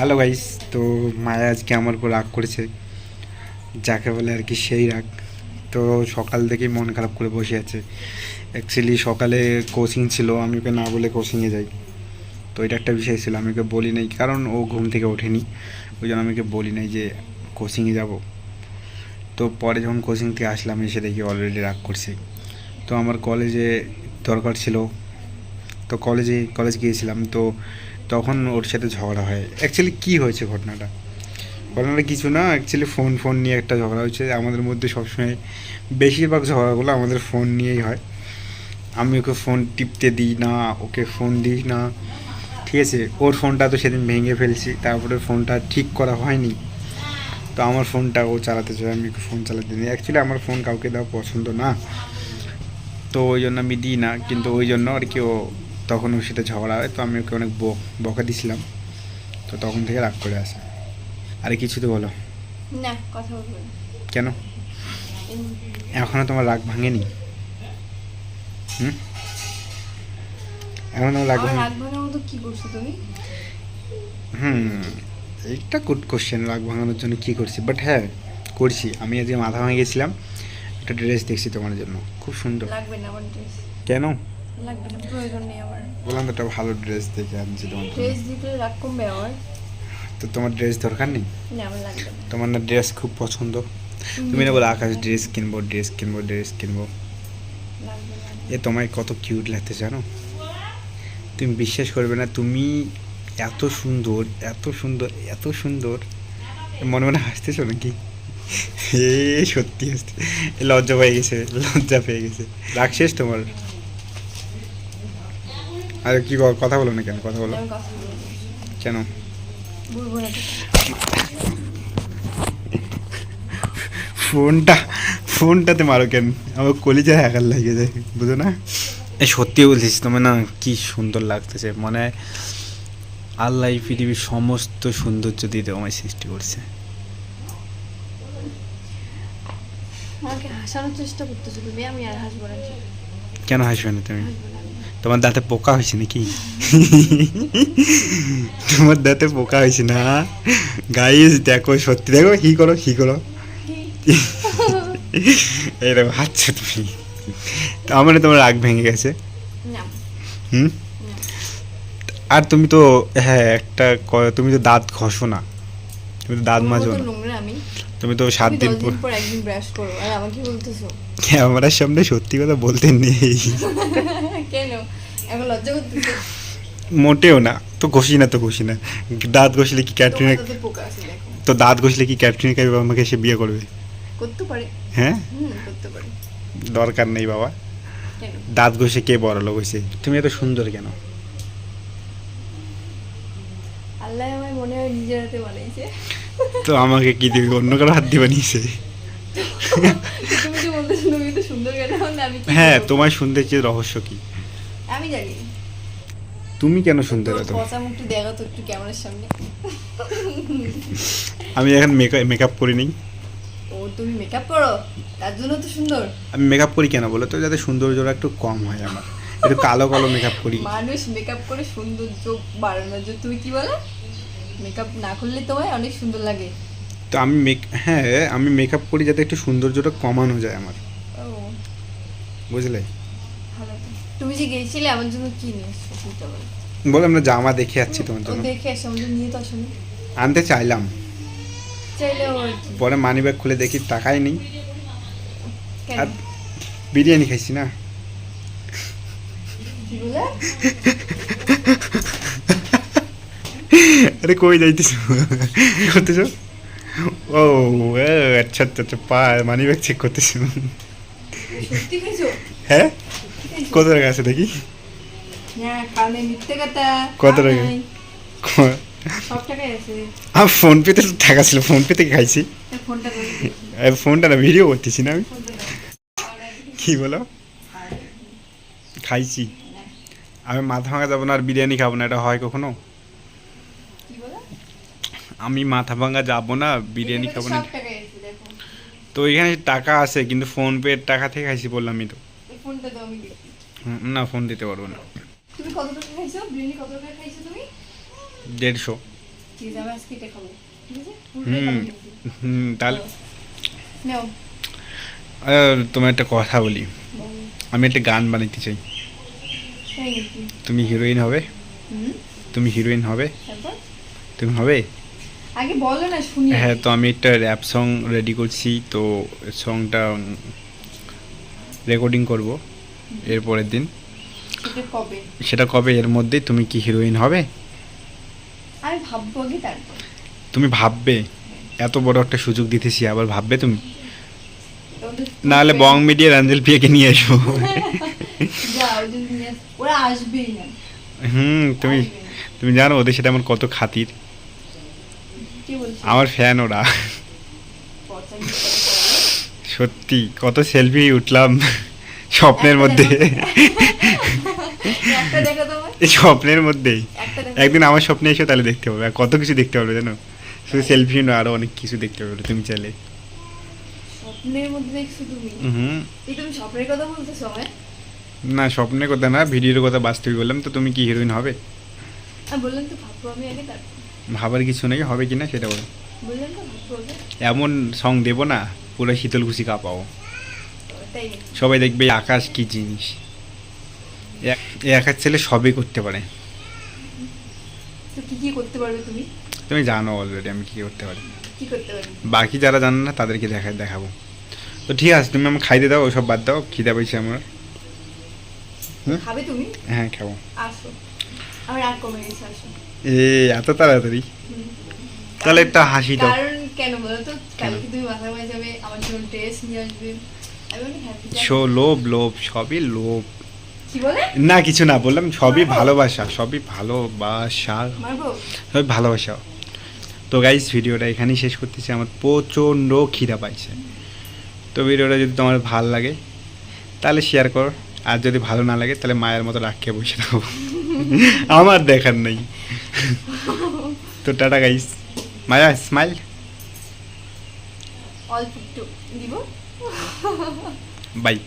Hello guys. তো মায়া আজকে আমার উপর রাগ করেছে, যাকে বলে আর কি সেই রাগ। তো সকাল থেকেই মন খারাপ করে বসে আছে। অ্যাকচুয়ালি সকালে কোচিং ছিল, আমি ওকে না বলে কোচিংয়ে যাই। তো এটা একটা বিষয় ছিল, আমি ওকে বলি নাই, কারণ ও ঘুম থেকে ওঠেনি, ওই জন্য আমি ওকে বলি নাই যে কোচিংয়ে যাব। তো পরে যখন কোচিং থেকে আসলাম, এসে দেখি অলরেডি রাগ করছে। তো আমার কলেজে দরকার ছিল, তো কলেজ গিয়েছিলাম। তো তখন ওর সাথে ঝগড়া হয়। অ্যাকচুয়ালি কী হয়েছে ঘটনাটা কিছু না, অ্যাকচুয়ালি ফোন নিয়ে একটা ঝগড়া হয়েছে আমাদের মধ্যে। সবসময় বেশিরভাগ ঝগড়াগুলো আমাদের ফোন নিয়েই হয়। আমি ওকে ফোন টিপতে দিই না, ওকে ফোন দিই না, ঠিক আছে। ওর ফোনটা তো সেদিন ভেঙে ফেলছি, তারপরে ফোনটা ঠিক করা হয়নি। তো আমার ফোনটা ও চালাতে চায়, আমি ওকে ফোন চালাতে দিই। অ্যাকচুয়ালি আমার ফোন কাউকে দেওয়া পছন্দ না, তো ওই জন্য আমি দিই না। কিন্তু ওই জন্য আর কি ও তখন ওর সাথে ঝগড়া হয়, তো আমি ওকে অনেক বকা দিছিলাম। তো তখন থেকে রাগ করে আসে। আরে কিছু তো বলো না, কথা বলবো না। কেন? এখনো তোমার রাগ ভাঙেনি? হুম, এখনো তোমার রাগ আমার ভাঙে? রাগ ভাঙার মতো কি করছো তুমি? হুম, এইটা গুড কোশ্চেন, রাগ ভাঙানোর জন্য কী করছি। বাট হ্যাঁ, করছি। আমি আজকে মাথা ভেঙে গেছিলাম, একটা ড্রেস দেখছি তোমার জন্য, খুব সুন্দর। লাগবে না আমার ড্রেস। কেন? লাগবে না, প্রয়োজন নেই আমার। বললাম তো একটা ভালো ড্রেস দেখে আনছি তোমার জন্য। ড্রেস দিতে রাগ কমবে আমার? তো তোমার ড্রেস দরকার নেই? না, আমার লাগবে না। তোমার না ড্রেস খুব পছন্দ, তুমি না বলে আকাশ ড্রেস কিনবো। লাগবে না। এ তোমায় কত কিউট লাগতে জানো? তুমি বিশ্বাস করবে না, তুমি এত সুন্দর, এত সুন্দর। মনে মনে হাসতেছো নাকি? এ সত্যি হাসতে, লজ্জা পেয়ে গেছে। রাগ শেষ তোমার? আর কি কথা বলো না কেন? কথা বলো। আমি কথা বলবো না। কেন? বলবো না তো। ফোনটা ফোনটাতে মারো কেন? আমার কলিজায় আঘাত লাগে যায়, বুঝো না? এ সত্যি বলছিস, তোমার না কি সুন্দর লাগতেছে। মনে হয় আল্লাহ এই পৃথিবীর সমস্ত সৌন্দর্য দিয়ে তোমায় সৃষ্টি করছে। আমাকে হাসানোর চেষ্টা করতেছো তুমি, আমি আর হাসবো না। ঠিক আছে? কেন হাসবে না তুমি? হাসবো না আমি। তোমার দাঁতে পোকা হয়েছে নাকি? তোমার দাঁতে পোকা হয়েছে না? গাইস দেখো, সত্যি দেখো, কি করো এইরকম হাসছো তুমি, তার মানে তোমার রাগ ভেঙে গেছে। না। হুম। না। আর তুমি তো, হ্যাঁ একটা তুমি তো দাঁত ঘষো না, তুমি তো দাঁত তোমার মাজো মতো না। নোংরা আমি? তুমি তো 7 তুমি দিন 10 পর দিন পর একদিন ব্রাশ করো আর আমাকে বলতেছো? ক্যামেরার সামনে সত্যি কথা বলতে নেই। কেন? এখন লজ্জা করতেছো? মোটেও না, তো ঘষি না। দাঁত ঘষলে কি ক্যাটরিনা? তোমার তাতে পোকা আছে দেখো। তো দাঁত ঘষলে কি ক্যাটরিনা কাইফ আমাকে এসে বিয়ে করবে? করতে পারে। হ্যাঁ, করতে পারে। দরকার নেই বাবা। কেন? দাঁত ঘষে কে বড় লোক হয়েছে? তুমি এত সুন্দর কেন? আল্লাহ আমায় মনে হয় নিজের হাতে বানাইছে। তো আমাকে কি দিবি? অন্য কারো হাত দিয়ে বানিয়েছে? তুমি যে বলতেছো তুমি তো সুন্দর কেন, মানে আমি কি হ্যাঁ, বলবো? তোমার সৌন্দর্যের রহস্য কি? আমি জানি। তুমি কেন সুন্দর তোর এত? পচা মুখটা দেখা তো একটু ক্যামেরার সামনে। আমি এখন মেকআপ করি নি। ও, তুমি মেকআপ করো? তার জন্য তো সুন্দর। আমি মেকআপ করি কেন বলো তো? যাতে সৌন্দর্যটা একটু কম হয় আমার, একটু কালো কালো মেকআপ করি। মানুষ মেকআপ করে সৌন্দর্য বাড়ানোর জন্য, তুমি কি বলো? মেকআপ না করলে তোমায় অনেক সুন্দর লাগে। তো হ্যাঁ, আমি মেকআপ করি যাতে একটু সৌন্দর্যটা কমানো যায় আমার, ও, বুঝলে? ভালো তো। তুমি যে গেছিলে আমার জন্য কি নিয়ে এসছো সেটা বলো। বলো, আমরা জামা দেখে যাচ্ছি তোমার ও জন্য। দেখে এসে আমাদের নিয়ে তো আসনি। আনতে চাইলাম, চাইলেও আর কি। পরে মানি ব্যাগ খুলে দেখি টাকাই নেই। কেন? আর বিরিয়ানি খাইছি না। কি বলে? আরে কই যাইতেছো? কি করতেছো? ও, আচ্ছা, মানি ব্যাগ চেক করতেছো? সত্যি খাইছো? হ্যাঁ, সত্যি খাইছো? কত টাকা আছে দেখি? হ্যাঁ, কানে মিথ্যে কথা। কত কান টাকা? নাই। সব টাকাই আছে। আমার ফোন পেতে তো টাকা ছিল, ফোন পে থেকে খাইছি। এই ফোনটা ধরে দেখি। ফোনটা না, ভিডিও করতেছি না আমি। ফোনটা দাও। কি বলো? খাইছি। আমি মাথা ভাঙা যাবো না আর বিরিয়ানি খাবো না, এটা হয় কখনো? কি বলো? আমি মাথা ভাঙা যাবো না, বিরিয়ানি এখানে তো খাবো না। সব টাকাই আছে দেখো। তো এখানে টাকা আছে, কিন্তু ফোন পের টাকা থেকে খাইছি বললামই তো। এই ফোনটা দাও আমি দেখি। না, ফোন দিতে পারবো না। তুমি কত টাকা খাইছো? বিরিয়ানি কত টাকা খাইছো তুমি? 150। ঠিক আছে আমি আজকে এটা খাবো ঠিক আছে পুরোটাই খাবো কিন্তু। তাহলে নাও তোমার একটা কথা বলি, বলো। আমি একটা গান বানাইতে চাই। তাই নাকি? তুমি হিরোইন হবে? হুম তুমি হিরোইন হবে? তারপর তুমি হবে? আগে বলো না শুনি হ্যাঁ, তো আমি একটা র্যাপ সং রেডি করছি, তো সংটা রেকর্ডিং করব এর পরের দিন। সেটা কবে? সেটা কবে? এর মধ্যেই। তুমি কি হিরোইন হবে? আমি ভাববো আগে তারপর। তুমি ভাববে? এত বড় একটা সুযোগ দিতেছি, আবার ভাববে তুমি? তোমাদের নাহলে বং মিডিয়ার অ্যাঞ্জেল পিয়াকে নিয়ে এসো। যা ওই জন্য নিয়ে ওরা আসবেই না। তুমি আসবে না। তুমি জানো ওদের সাথে আমার কত খাতির, কি বলছিস? আমার ফ্যান ওরা। পচা কি করে বলো? সত্যি কত সেলফি উঠলাম স্বপ্নের মধ্যে। একটা দেখো তোমার স্বপ্নের মধ্যেই। একটা দেখো একদিন আমার স্বপ্নে এসে তাহলে দেখতে পাবে, আর কত কিছু দেখতে পারবে জানো, শুধু সেলফি নয়, আরো অনেক কিছু দেখতে পারবে তুমি চাইলে। স্বপ্নের মধ্যে দেখছো তুমি? হুম। এই তুমি স্বপ্নের কথা বলতেছো আমায়? না, স্বপ্নের কথা না, ভিডিওর কথা বাস্তবে বললাম। তো তুমি কি হিরোইন হবে? আমি বললাম তো ভাববো আমি আগে তারপর। ভাবার কিছু নেই, হবে কি না সেটা বলো। বললাম তো ভাববো আগে। এমন সং দেবো না পুরো শীতল খুশি কাঁপাও, তাই নাকি? সবাই দেখবে এই আকাশ কি জিনিস। এই আকাশ ছেলে সবই করতে পারে। তো কি কি করতে পারবে তুমি? তুমি জানো অলরেডি আমি কি করতে পারি, কি করতে পারবে? বাকি যারা জানে না তাদেরকে দেখাবো। তো ঠিক আছে, তুমি আমাকে খাইতে দাও, ওসব বাদ দাও, খিদে পাইছে আমার। খাবে তুমি? হ্যাঁ, খাবো। আসো আমার আর কমে গেছে আসো। এত তাড়াতাড়ি? হুম। তাহলে একটা হাসি দাও। কারণ কেন বলো তো, কালকে তুমি বাসায় বাসায় যাবে, আমার জন্য ড্রেস নিয়ে আসবে, আমি অনেক হ্যাপি। লোভ লোভ, সবই লোভ। কি বলে? না কিছু না, বললাম সবই ভালোবাসা, সবই ভালোবাসা, মারবো? সবই ভালোবাসা। তো গাইস, ভিডিওটা এখানেই শেষ করতেছি, আমার প্রচণ্ড খিদা পাইছে। তো ভিডিওটা যদি তোমার ভালো লাগে তাহলে শেয়ার করো, আর যদি ভালো না লাগে তাহলে মায়ের মতো রাখকে বসে থাকো। আমার দেখার নেই। তো টাটা গাইস, মায়া স্মাইল, অল্প একটু দিব। বাই।